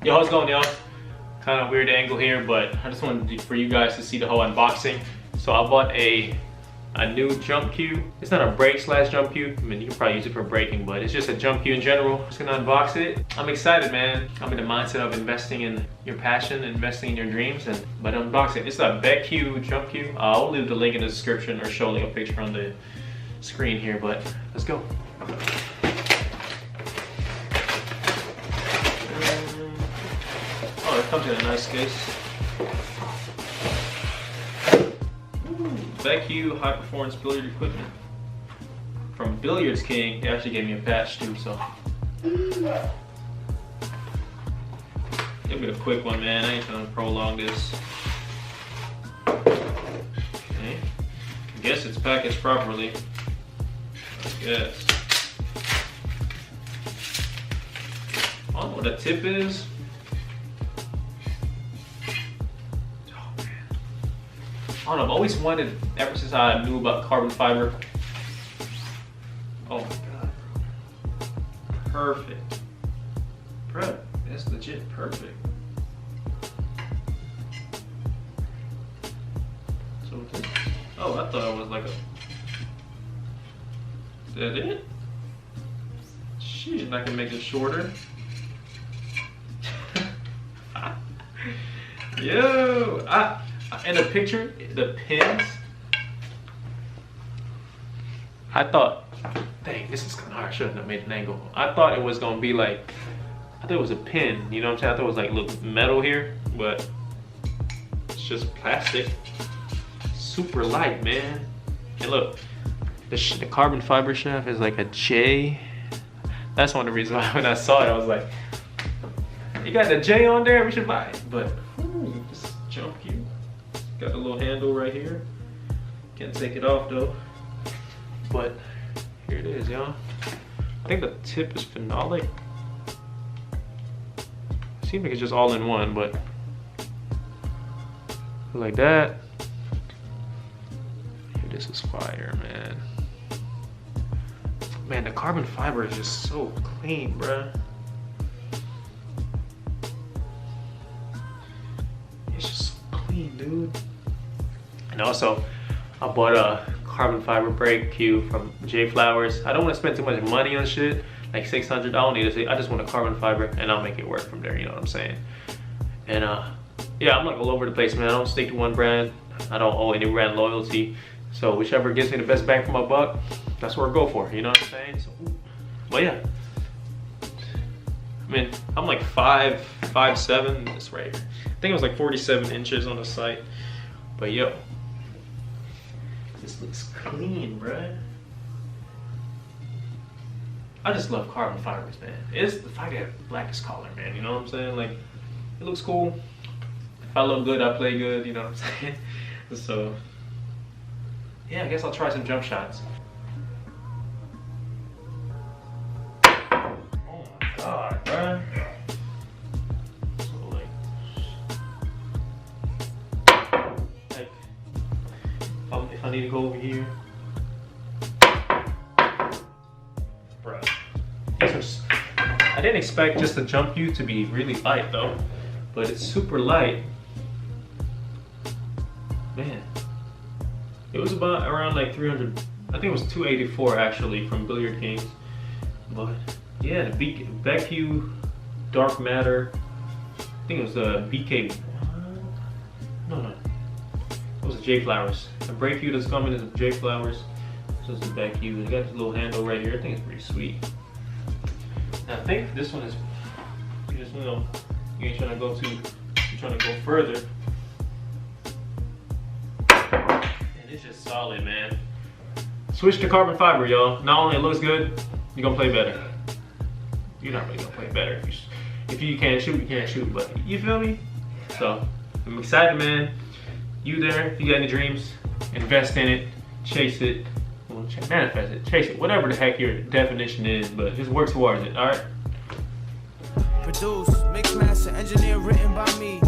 Yo, how's it going, y'all? Kind of weird angle here, but I just wanted for you guys to see the whole unboxing. So I bought a new jump cue. It's not a brake slash jump cue. I mean, you can probably use it for braking, but it's just a jump cue in general. Just gonna unbox it. I'm excited, man. I'm in the mindset of investing in your passion, investing in your dreams, but unbox it. It's a Becue jump cue. I'll leave the link in the description or show a picture on the screen here, but let's go. Oh, it comes in a nice case. Becue high performance billiard equipment from Billiards King. They actually gave me a patch too, so it'll be a quick one, man. I ain't gonna prolong this. Okay. I guess it's packaged properly. I guess. I don't know what the tip is. I don't know, I've always wanted, ever since I knew about carbon fiber. Oh my God, bro. Perfect. Bro, that's legit perfect. So, oh, I thought it was like a, is that it? Shit, I can make it shorter. Yo, in the picture, the pins, I thought, dang, this is kind of hard. I shouldn't have made an angle. I thought it was gonna be like, I thought it was a pin, you know what I'm saying? I thought it was like little metal here, but it's just plastic. Super light, man. And look, the carbon fiber shaft is like a J. That's one of the reasons why when I saw it, I was like, you got the J on there, we should buy it. But, this jump cue. Got the little handle right here. Can't take it off though. But here it is, y'all. I think the tip is phenolic. Seems like it's just all in one, but like that. This is fire, man. Man, the carbon fiber is just so clean, bruh. It's just so clean, dude. And also, I bought a carbon fiber brake cue from J Flowers. I don't want to spend too much money on shit, like $600. I don't need to. I just want a carbon fiber, and I'll make it work from there. You know what I'm saying? And yeah, I'm like all over the place, man. I don't stick to one brand. I don't owe any brand loyalty. So whichever gives me the best bang for my buck, that's what I go for. You know what I'm saying? So, but yeah, I mean, I'm like 5'7". This right here. I think it was like 47 inches on the site. But yo, this looks clean, bruh. I just love carbon fibers, man. It's the fact that black is color, man. You know what I'm saying? Like, it looks cool. If I look good, I play good. You know what I'm saying? So, yeah, I guess I'll try some jump shots. Oh my God, bruh. So like if I need to go over here. Bruh. I didn't expect just the jump cue to be really light though, but it's super light. Man, it was about around like 300. I think it was 284 actually from Billiard Kings. But yeah, the Becue Dark Matter. I think it was the BK. No, it was a J Flowers. The brake cue that's coming is a J Flowers. So it's a Becue. They got this little handle right here. I think it's pretty sweet. Now I think this one is, you just know, you ain't trying to go too, you're trying to go further. It's just solid, man. Switch to carbon fiber, y'all. Not only it looks good, you're gonna play better. You're not really gonna play better. If you can't shoot, you can't shoot, but you feel me? So, I'm excited, man. You there, if you got any dreams, invest in it, chase it, well, manifest it, chase it, whatever the heck your definition is, but just work towards it, all right? Produce, mix, master, engineer, written by me.